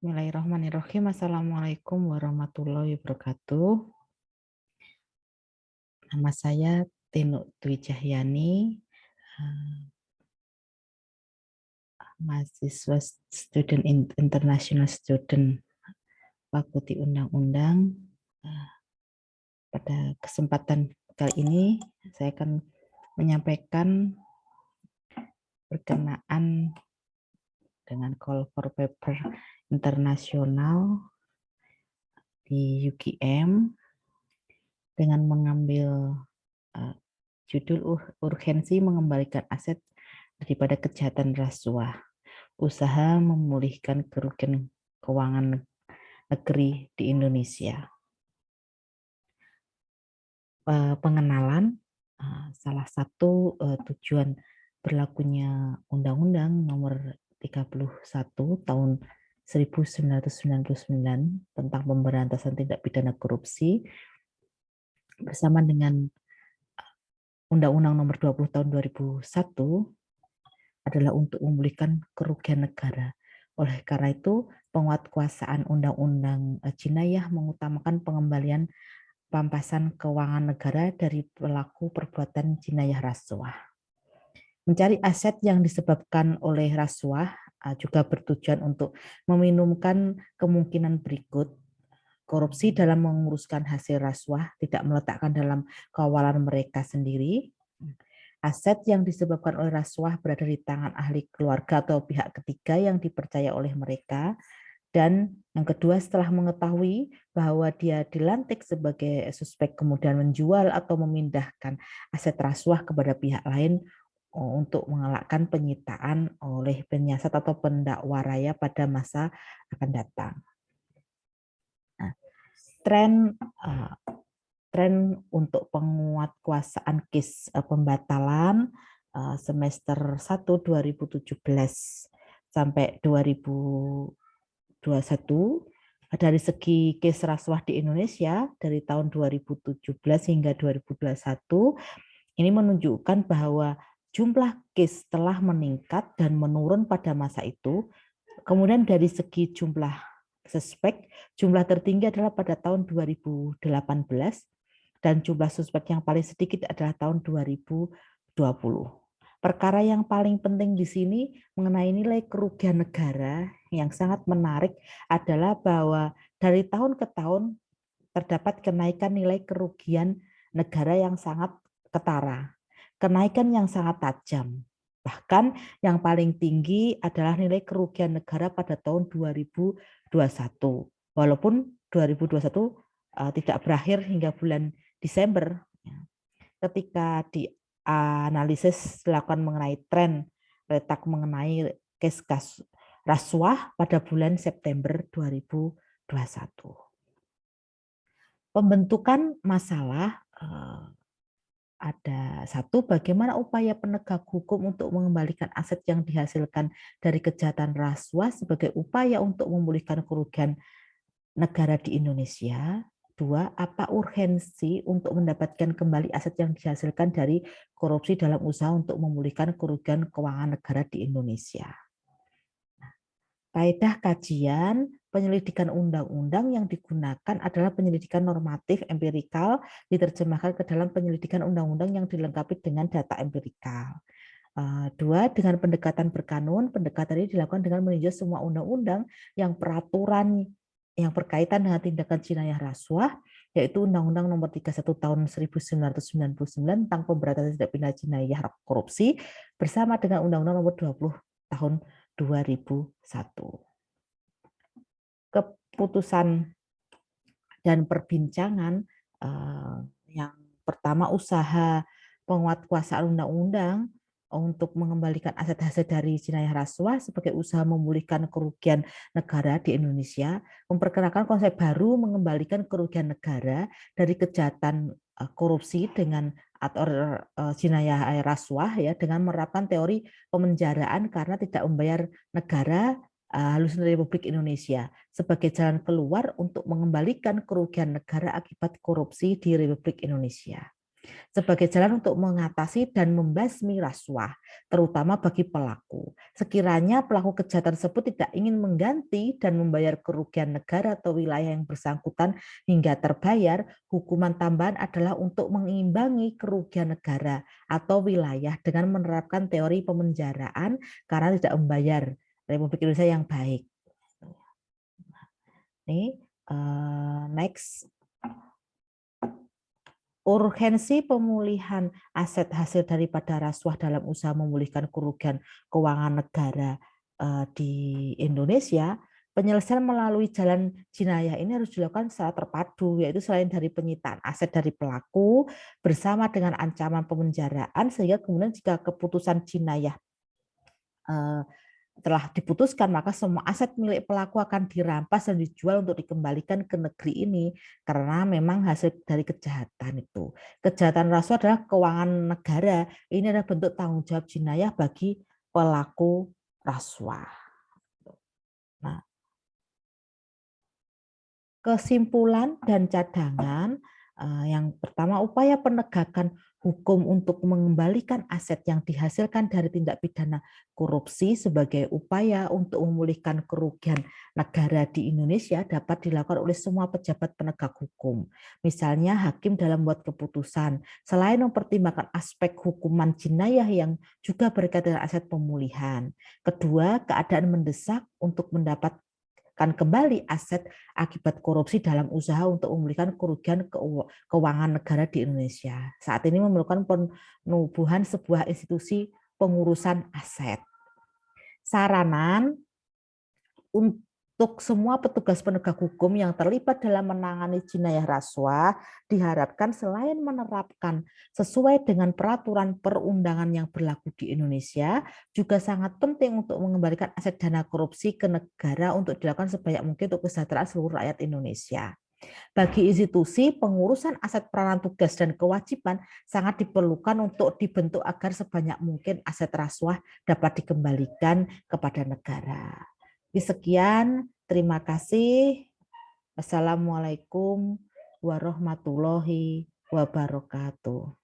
Bismillahirrahmanirrahim. Assalamualaikum warahmatullahi wabarakatuh. Nama saya Tinu Dwi Cahyani, mahasiswa international student Fakulti Undang-Undang. Pada kesempatan kali ini saya akan menyampaikan berkenaan dengan call for paper internasional di UGM dengan mengambil judul urgensi mengembalikan aset daripada kejahatan rasuah, usaha memulihkan kerugian keuangan negeri di Indonesia. Pengenalan, salah satu tujuan berlakunya Undang-Undang Nomor 31 Tahun 1999 tentang pemberantasan tindak pidana korupsi bersama dengan Undang-Undang Nomor 20 Tahun 2001 adalah untuk memulihkan kerugian negara. Oleh karena itu, penguatkuasaan Undang-Undang Jinayah mengutamakan pengembalian pampasan keuangan negara dari pelaku perbuatan jinayah rasuah. Mencari aset yang disebabkan oleh rasuah juga bertujuan untuk meminimumkan kemungkinan berikut. Korupsi dalam menguruskan hasil rasuah tidak meletakkan dalam kawalan mereka sendiri. Aset yang disebabkan oleh rasuah berada di tangan ahli keluarga atau pihak ketiga yang dipercaya oleh mereka. Dan yang kedua, setelah mengetahui bahwa dia dilantik sebagai suspek kemudian menjual atau memindahkan aset rasuah kepada pihak lain untuk mengelakkan penyitaan oleh penyiasat atau pendakwa raya pada masa akan datang. Nah, tren untuk penguatkuasaan kes pembatalan semester 1 2017 sampai 2021 dari segi kes rasuah di Indonesia dari tahun 2017 hingga 2021 ini menunjukkan bahwa jumlah kes telah meningkat dan menurun pada masa itu. Kemudian dari segi jumlah suspek, jumlah tertinggi adalah pada tahun 2018 dan jumlah suspek yang paling sedikit adalah tahun 2020. Perkara yang paling penting di sini mengenai nilai kerugian negara yang sangat menarik adalah bahwa dari tahun ke tahun terdapat kenaikan nilai kerugian negara yang sangat ketara, kenaikan yang sangat tajam. Bahkan yang paling tinggi adalah nilai kerugian negara pada tahun 2021. Walaupun 2021 tidak berakhir hingga bulan Desember. Ketika dianalisis dilakukan mengenai tren retak mengenai kes rasuah pada bulan September 2021. Pembentukan masalah ada satu, bagaimana upaya penegak hukum untuk mengembalikan aset yang dihasilkan dari kejahatan rasuah sebagai upaya untuk memulihkan kerugian negara di Indonesia. Dua, apa urgensi untuk mendapatkan kembali aset yang dihasilkan dari korupsi dalam usaha untuk memulihkan kerugian keuangan negara di Indonesia. Kaedah kajian penyelidikan undang-undang yang digunakan adalah penyelidikan normatif empirikal diterjemahkan ke dalam penyelidikan undang-undang yang dilengkapi dengan data empirikal. Dua, dengan pendekatan berkanun, pendekatan ini dilakukan dengan meninjau semua undang-undang yang peraturan yang berkaitan dengan tindakan jinayah rasuah, yaitu Undang-Undang Nomor 31 Tahun 1999 tentang pemberantasan tindak pidana jinayah korupsi bersama dengan Undang-Undang Nomor 20 Tahun 2001. Keputusan dan perbincangan yang pertama, usaha penguatkuasaan undang-undang untuk mengembalikan aset-aset dari jinayah rasuah sebagai usaha memulihkan kerugian negara di Indonesia, memperkenalkan konsep baru mengembalikan kerugian negara dari kejahatan korupsi dengan atau jinayah rasuah ya, dengan menerapkan teori pemenjaraan karena tidak membayar negara halusinasi Republik Indonesia sebagai jalan keluar untuk mengembalikan kerugian negara akibat korupsi di Republik Indonesia. sebagai jalan untuk mengatasi dan membasmi rasuah, terutama bagi pelaku. Sekiranya pelaku kejahatan tersebut tidak ingin mengganti dan membayar kerugian negara atau wilayah yang bersangkutan hingga terbayar, hukuman tambahan adalah untuk mengimbangi kerugian negara atau wilayah dengan menerapkan teori pemenjaraan karena tidak membayar Republik Indonesia yang baik. Nih, next. Urgensi pemulihan aset hasil daripada rasuah dalam usaha memulihkan kerugian keuangan negara di Indonesia, penyelesaian melalui jalan jinayah ini harus dilakukan secara terpadu, yaitu selain dari penyitaan aset dari pelaku bersama dengan ancaman pemenjaraan, sehingga kemudian jika keputusan jinayah telah diputuskan, maka semua aset milik pelaku akan dirampas dan dijual untuk dikembalikan ke negeri ini karena memang hasil dari kejahatan itu. Kejahatan rasuah adalah keuangan negara. Ini adalah bentuk tanggung jawab jinayah bagi pelaku rasuah. Nah, kesimpulan dan cadangan yang pertama, upaya penegakan hukum untuk mengembalikan aset yang dihasilkan dari tindak pidana korupsi sebagai upaya untuk memulihkan kerugian negara di Indonesia dapat dilakukan oleh semua pejabat penegak hukum. Misalnya hakim dalam membuat keputusan, selain mempertimbangkan aspek hukuman jinayah yang juga berkaitan dengan aset pemulihan. Kedua, keadaan mendesak untuk mendapatkan kembali aset akibat korupsi dalam usaha untuk memulihkan kerugian keuangan negara di Indonesia. Saat ini memerlukan penubuhan sebuah institusi pengurusan aset. Saranan untuk semua petugas penegak hukum yang terlibat dalam menangani jinayah rasuah diharapkan selain menerapkan sesuai dengan peraturan perundangan yang berlaku di Indonesia, juga sangat penting untuk mengembalikan aset dana korupsi ke negara untuk dilakukan sebanyak mungkin untuk kesejahteraan seluruh rakyat Indonesia. Bagi institusi, pengurusan aset peranan tugas dan kewajiban sangat diperlukan untuk dibentuk agar sebanyak mungkin aset rasuah dapat dikembalikan kepada negara. Sekian, terima kasih. Wassalamualaikum warahmatullahi wabarakatuh.